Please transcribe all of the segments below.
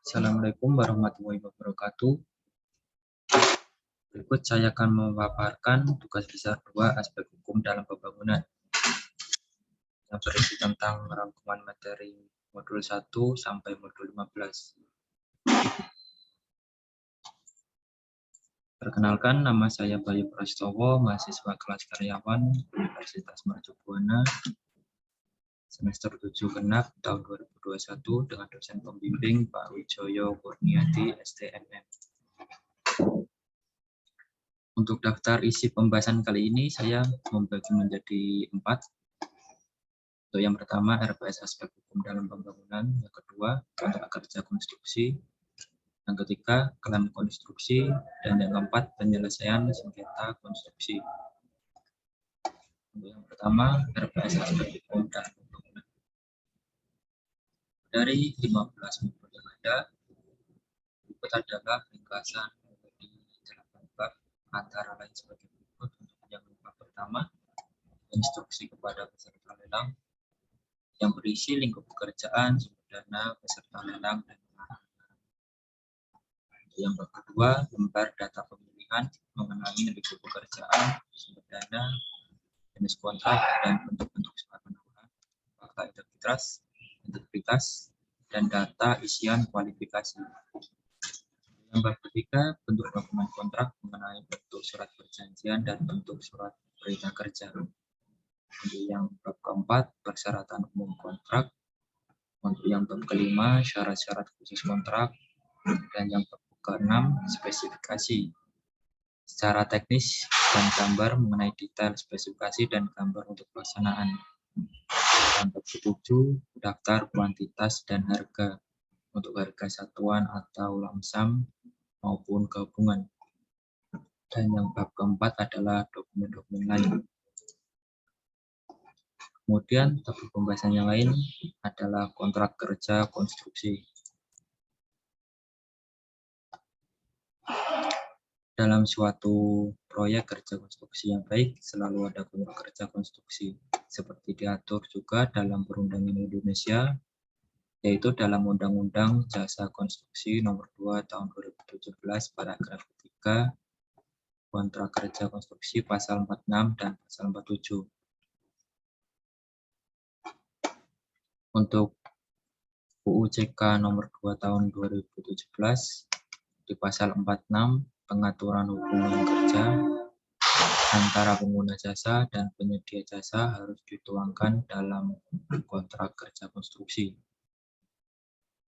Assalamualaikum warahmatullahi wabarakatuh. Berikut saya akan memaparkan tugas besar 2 aspek hukum dalam pembangunan yang berisi tentang rangkuman materi modul 1 sampai modul 15. Perkenalkan, nama saya Bayu Prastowo, mahasiswa kelas karyawan Universitas Mercubuana, semester 7 genap tahun 2021 dengan dosen pembimbing Pak Wijoyo Kurniadi, STMM. Untuk daftar isi pembahasan kali ini saya membagi menjadi 4. Untuk yang pertama, RPS aspek hukum dalam pembangunan. Yang kedua, kontrak kerja konstruksi. Yang ketiga, klaim konstruksi. Dan yang keempat, penyelesaian sengketa konstruksi. Untuk yang pertama, RPS aspek hukum dalam pembangunan. Dari 15 modul yang ada, berikut adalah ringkasan dari 8 bab, antara lain sebagai berikut. Untuk yang bab pertama, instruksi kepada peserta lelang, yang berisi lingkup pekerjaan, sumber dana, peserta lelang, dan pengarahan. Yang kedua, lembar data pemilihan mengenai lingkup pekerjaan, sumber dana, jenis kontrak, dan bentuk-bentuk surat penawaran, fakta integritas, dan data isian kualifikasi. Yang ketiga, bentuk dokumen kontrak mengenai bentuk surat perjanjian dan bentuk surat perintah kerja. Untuk yang bab keempat, persyaratan umum kontrak. Untuk yang bab kelima, syarat-syarat khusus kontrak. Dan yang bab keenam, spesifikasi secara teknis dan gambar mengenai detail spesifikasi dan gambar untuk pelaksanaan. Dan bab 7, daftar kuantitas dan harga untuk harga satuan atau lamsam maupun gabungan. Dan yang bab keempat adalah dokumen-dokumen lain. Kemudian topik pembahasan yang lain adalah kontrak kerja konstruksi. Dalam suatu proyek kerja konstruksi yang baik, selalu ada kontrak kerja konstruksi. Seperti diatur juga dalam perundangan Indonesia, yaitu dalam Undang-Undang Jasa Konstruksi Nomor 2 Tahun 2017 paragraf 3, kontrak kerja konstruksi pasal 46 dan pasal 47. Untuk UU JK Nomor 2 Tahun 2017 di pasal 46, pengaturan hubungan kerja antara pengguna jasa dan penyedia jasa harus dituangkan dalam kontrak kerja konstruksi.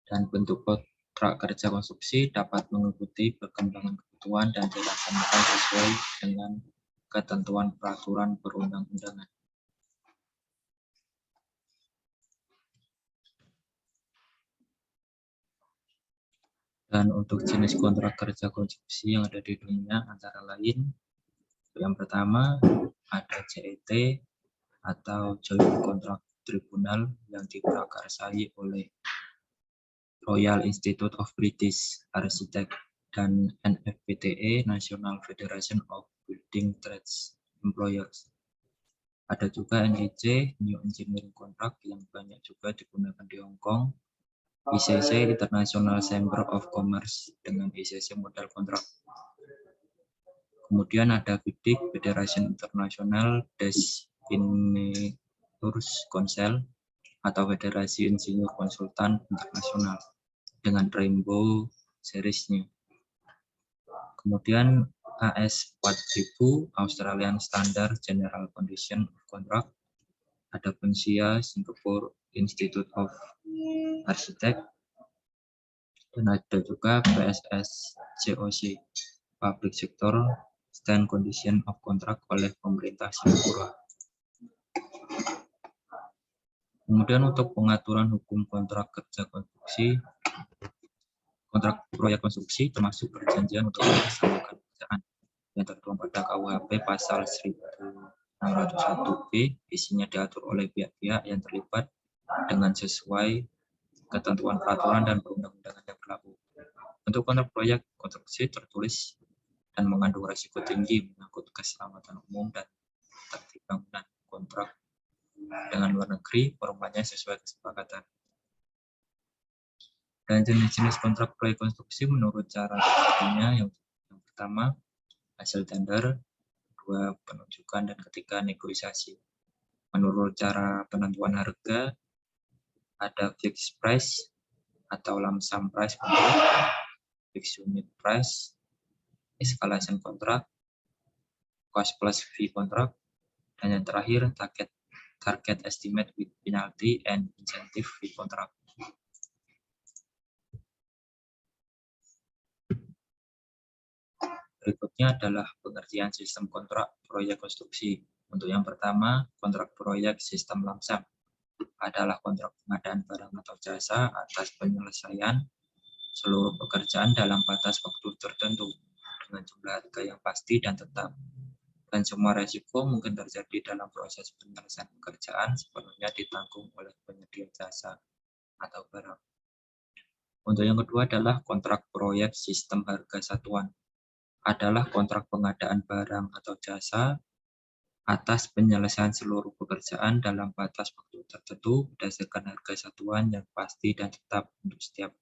Dan bentuk kontrak kerja konstruksi dapat mengikuti perkembangan kebutuhan dan dilaksanakan sesuai dengan ketentuan peraturan perundang-undangan. Dan untuk jenis kontrak kerja konstruksi yang ada di dunia antara lain, yang pertama ada JET atau Joint Contract Tribunal yang diprakarsai oleh Royal Institute of British Architects dan NFBTE National Federation of Building Trades Employers. Ada juga NEC New Engineering Contract yang banyak juga digunakan di Hong Kong, ICC International Chamber of Commerce dengan ICC modal kontrak. Kemudian ada FIDIC Federation International des Ingenieurs Council atau Federasi Insinyur Konsultan Internasional dengan Rainbow Series-nya. Kemudian AS 4000 Australian Standard General Condition of Contract. Ada PENSIA Singapore Institute of Architects. Dan ada juga PSS COC Public Sector Stand Condition of Contract oleh pemerintah Singapura. Kemudian untuk pengaturan hukum kontrak kerja konstruksi, kontrak proyek konstruksi termasuk perjanjian untuk melaksanakan pekerjaan yang tertuang pada KUHP pasal 1601B, isinya diatur oleh pihak-pihak yang terlibat dengan sesuai ketentuan peraturan dan perundang-undangan yang berlaku. Untuk kontrak proyek konstruksi tertulis dan mengandung risiko tinggi menyangkut keselamatan umum dan tertib bangunan. Kontrak dengan luar negeri formalnya sesuai kesepakatan. Dan jenis-jenis kontrak proyek konstruksi menurut cara terjadinya yang pertama hasil tender, kedua penunjukan, dan ketiga negosiasi. Menurut cara penentuan harga ada fixed price atau lump sum price kontrak, fixed unit price, escalation kontrak, cost plus fee kontrak, dan yang terakhir target estimate with penalty and incentive fee kontrak. Berikutnya adalah pengertian sistem kontrak proyek konstruksi. Untuk yang pertama, kontrak proyek sistem lump sum adalah kontrak pengadaan barang atau jasa atas penyelesaian seluruh pekerjaan dalam batas waktu tertentu dengan jumlah harga yang pasti dan tetap. Dan semua resiko mungkin terjadi dalam proses penyelesaian pekerjaan sepenuhnya ditanggung oleh penyedia jasa atau barang. Untuk yang kedua adalah kontrak proyek sistem harga satuan. Adalah kontrak pengadaan barang atau jasa atas penyelesaian seluruh pekerjaan dalam batas waktu tertentu berdasarkan harga satuan yang pasti dan tetap untuk setiap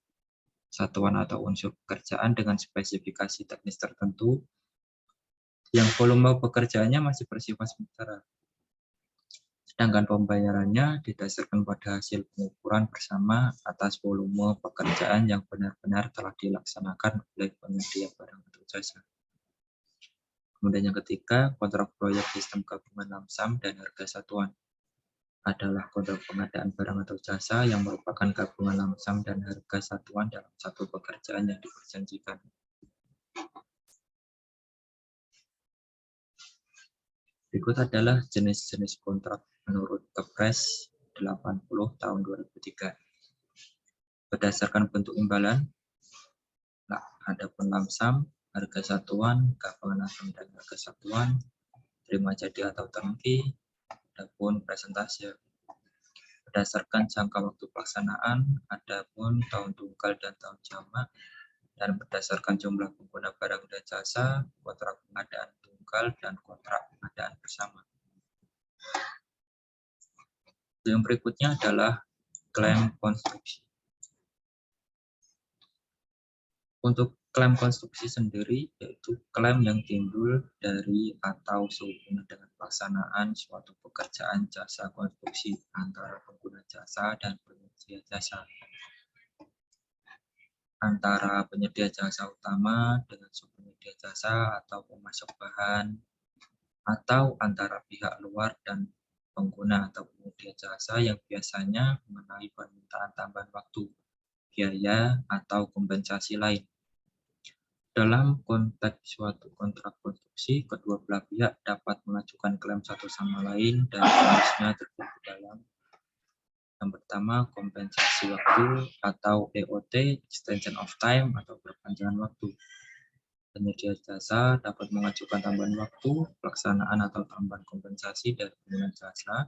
satuan atau unsur pekerjaan dengan spesifikasi teknis tertentu yang volume pekerjaannya masih bersifat sementara. Sedangkan pembayarannya didasarkan pada hasil pengukuran bersama atas volume pekerjaan yang benar-benar telah dilaksanakan oleh penyedia barang atau jasa. Kemudian yang ketiga, kontrak proyek sistem gabungan lump sum dan harga satuan. Adalah kontrak pengadaan barang atau jasa yang merupakan gabungan lump sum dan harga satuan dalam satu pekerjaan yang diperjanjikan. Berikut adalah jenis-jenis kontrak menurut Kepres 80 tahun 2003. Berdasarkan bentuk imbalan, ada lump sum, harga satuan, gabungan lump sum dan harga satuan, terima jadi atau turnkey, adapun presentase. Berdasarkan jangka waktu pelaksanaan, adapun tahun tunggal dan tahun jamak, dan berdasarkan jumlah pengguna barang dan jasa, kontrak pengadaan tunggal dan kontrak pengadaan bersama. Yang berikutnya adalah klaim konstruksi. Untuk klaim konstruksi sendiri, yaitu klaim yang timbul dari atau sehubungan dengan pelaksanaan suatu pekerjaan jasa konstruksi antara pengguna jasa dan penyedia jasa. Antara penyedia jasa utama dengan subpenyedia jasa atau pemasok bahan, atau antara pihak luar dan pengguna atau penyedia jasa yang biasanya mengenai permintaan tambahan waktu, biaya, atau kompensasi lain. Dalam konteks suatu kontrak konstruksi, kedua belah pihak dapat mengajukan klaim satu sama lain dan jenisnya terbagi dalam yang pertama kompensasi waktu atau EOT, extension of time atau perpanjangan waktu. Penyedia jasa dapat mengajukan tambahan waktu, pelaksanaan atau tambahan kompensasi dari pengguna jasa,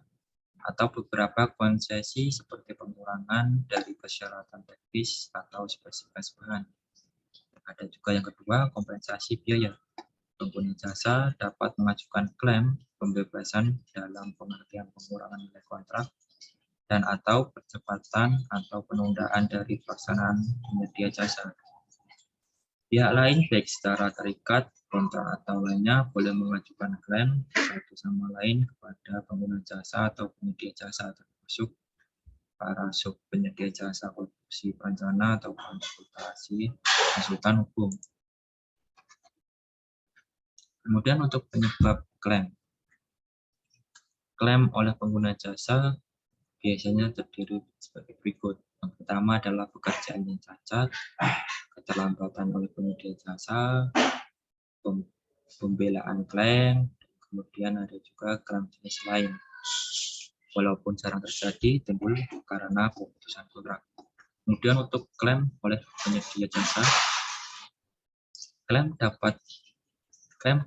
atau beberapa konsesi seperti pengurangan dari persyaratan teknis atau spesifikasi bahan. Ada juga yang kedua, kompensasi biaya. Pengguna jasa dapat mengajukan klaim pembebasan dalam pengertian pengurangan nilai kontrak dan atau percepatan atau penundaan dari pelaksanaan penyedia jasa. Pihak lain baik secara terikat, kontrak atau lainnya boleh mengajukan klaim satu sama lain kepada pengguna jasa atau penyedia jasa termasuk para sub penyedia jasa konstruksi perencana atau konsultan hukum. Kemudian untuk penyebab klaim. Klaim oleh pengguna jasa biasanya terdiri sebagai berikut. Yang pertama adalah pekerjaan yang cacat, keterlambatan oleh penyedia jasa, pembelaan klaim, kemudian ada juga klaim jenis lain. Walaupun jarang terjadi, timbul karena pemutusan kontrak. Kemudian untuk klaim oleh penyedia jasa, klaim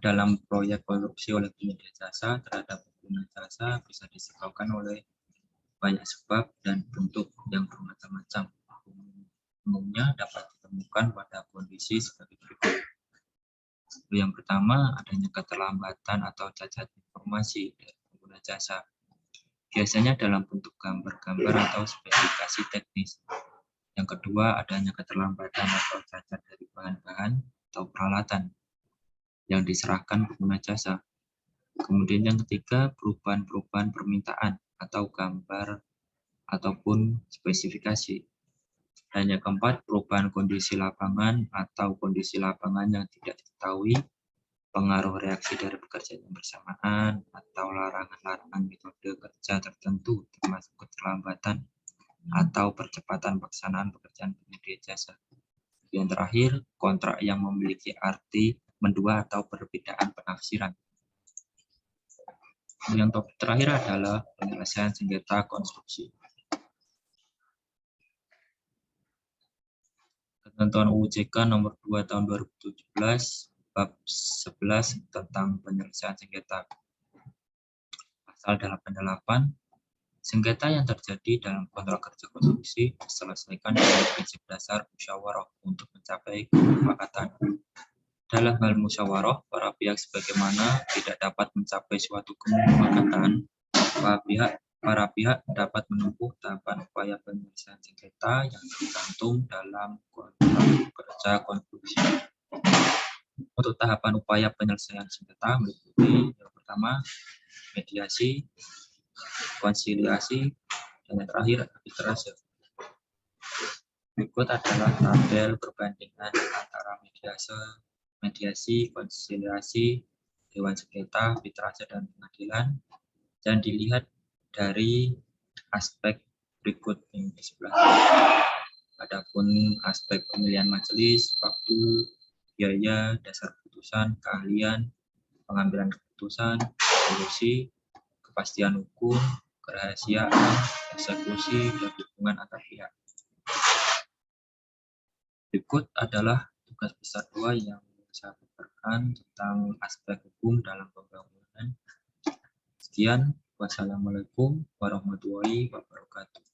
dalam proyek konstruksi oleh penyedia jasa terhadap pengguna jasa bisa disebabkan oleh banyak sebab dan bentuk yang bermacam-macam. Umumnya dapat ditemukan pada kondisi sebagai berikut. Yang pertama, adanya keterlambatan atau cacat informasi dari pengguna jasa. Biasanya dalam bentuk gambar-gambar atau spesifikasi teknis. Yang kedua, adanya keterlambatan atau cacat dari bahan-bahan atau peralatan yang diserahkan pengguna jasa. Kemudian yang ketiga, perubahan-perubahan permintaan atau gambar ataupun spesifikasi. Dan yang keempat, perubahan kondisi lapangan atau kondisi lapangan yang tidak diketahui, pengaruh reaksi dari pekerjaan yang bersamaan, atau larangan-larangan metode kerja tertentu, termasuk keterlambatan atau percepatan pelaksanaan pekerjaan penyedia jasa. Yang terakhir, kontrak yang memiliki arti mendua atau perbedaan penafsiran. Yang topik terakhir adalah penyelesaian sengketa konstruksi. Ketentuan UU JK nomor 2 tahun 2017 bab 11 tentang penyelesaian sengketa. Pasal 88, sengketa yang terjadi dalam kontrak kerja konstruksi diselesaikan dengan prinsip dasar musyawarah untuk mencapai kesepakatan. Dalam hal musyawarah, para pihak sebagaimana tidak dapat mencapai suatu kesepakatan, para pihak dapat menempuh tahapan upaya penyelesaian sengketa yang tercantum dalam kontrak kerja konstruksi. Untuk tahapan upaya penyelesaian sengketa meliputi yang pertama, mediasi, konsiliasi, dan yang terakhir arbitrase. Berikut adalah tabel perbandingan antara mediasi, konsiliasi, dewan sengketa, arbitrase, dan pengadilan, dan dilihat dari aspek berikut yang di sebelah kiri. Adapun aspek pemilihan majelis, waktu, biaya, dasar putusan, keahlian, pengambilan keputusan, solusi, kepastian hukum, kerahasiaan, eksekusi, dan hubungan antar pihak. Berikut adalah tugas besar 2 yang saya paparkan tentang aspek hukum dalam pembangunan. Sekian, wassalamualaikum warahmatullahi wabarakatuh.